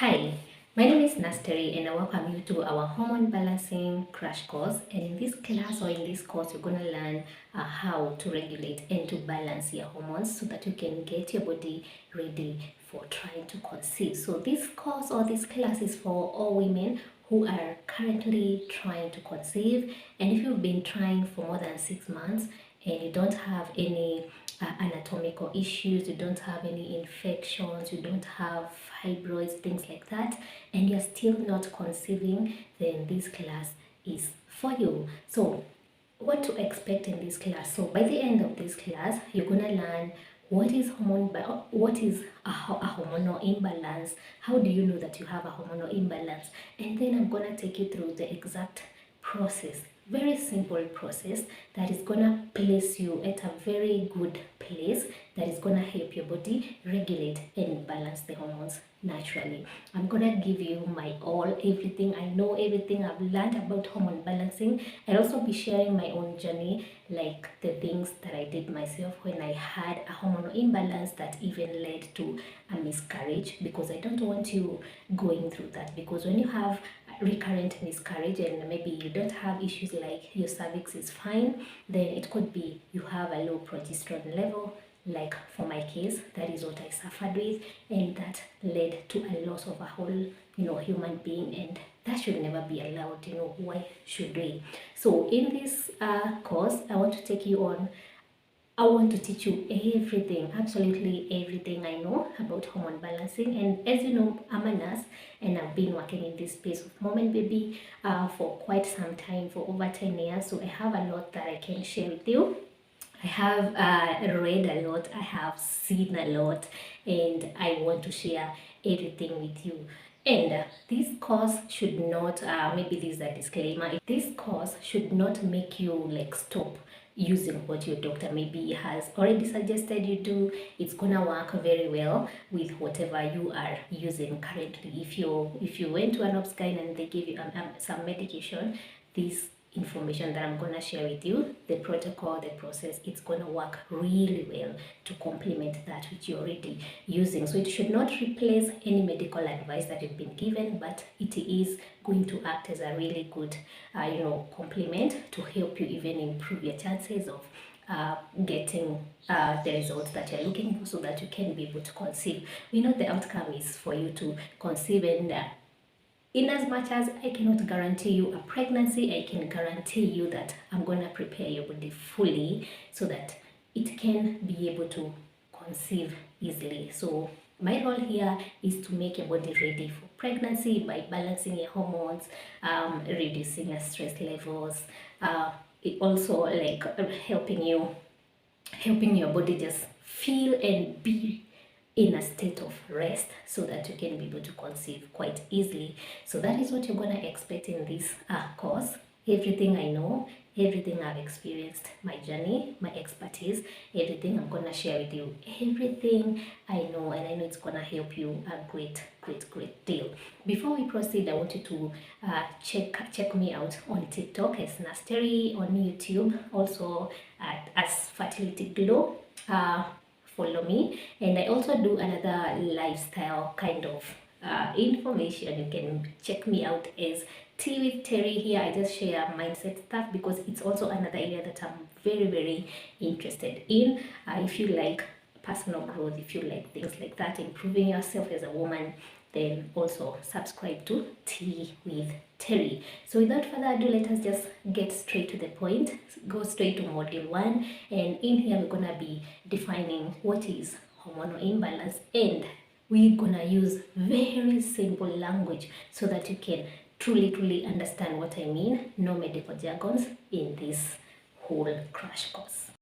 Hi, my name is Nasteri and I welcome you to our hormone balancing crash course. And in this class or in this course, you're going to learn how to regulate and to balance your hormones so that you can get your body ready for trying to conceive. So this course or this class is for all women who are currently trying to conceive. And if you've been trying for more than 6 months and you don't have any anatomical issues, you don't have any infections, you don't have fibroids, things like that, and you're still not conceiving, then this class is for you. So what to expect in this class? So by the end of this class, you're gonna learn what is a hormonal imbalance, how do you know that you have a hormonal imbalance, and then I'm gonna take you through the exact process, very simple process that is gonna place you at a very good place that is gonna help your body regulate and balance the hormones naturally. I'm gonna give you my all, everything I know, everything I've learned about hormone balancing. I'll also be sharing my own journey, like the things that I did myself when I had a hormonal imbalance that even led to a miscarriage, because I don't want you going through that. Because when you have recurrent miscarriage and maybe you don't have issues like your cervix is fine, then it could be you have a low progesterone level. Like for my case, that is what I suffered with, and that led to a loss of a whole human being, and that should never be allowed. Why should we? So in this course, I want to take you on, I want to teach you everything, absolutely everything I know about hormone balancing. And as you know, I'm a nurse and I've been working in this space of mom and baby for quite some time, for over 10 years. So I have a lot that I can share with you. I have read a lot, I have seen a lot, and I want to share everything with you. And this course should not, maybe this is a disclaimer, this course should not make you like stop using what your doctor maybe has already suggested you do. It's gonna work very well with whatever you are using currently. If you went to an obs-gyn and they give you some medication, this information that I'm going to share with you, the protocol, the process, it's going to work really well to complement that which you're already using. So it should not replace any medical advice that you've been given, but it is going to act as a really good complement to help you even improve your chances of getting the results that you're looking for, so that you can be able to conceive. We know the outcome is for you to conceive, and in as much as I cannot guarantee you a pregnancy, I can guarantee you that I'm going to prepare your body fully so that it can be able to conceive easily. So my role here is to make your body ready for pregnancy by balancing your hormones, reducing your stress levels, it also like helping your body just feel and be in a state of rest so that you can be able to conceive quite easily. So that is what you're going to expect in this course. Everything I know, everything I've experienced, my journey, my expertise, everything I'm going to share with you, everything I know, and I know it's going to help you a great deal. Before we proceed, I want you to check me out on TikTok as Nasteri, on YouTube also as Fertility Glow. Follow me, and I also do another lifestyle kind of information. You can check me out as Tea with Terry. Here I just share mindset stuff because it's also another area that I'm very interested in. If you like personal growth, if you like things like that, improving yourself as a woman, then also subscribe to Tea with Terry. So without further ado, let us just get straight to the point, go straight to module 1, and in here we're gonna be defining what is hormonal imbalance, and we're gonna use very simple language so that you can truly understand what I mean. No medical jargons in this whole crash course.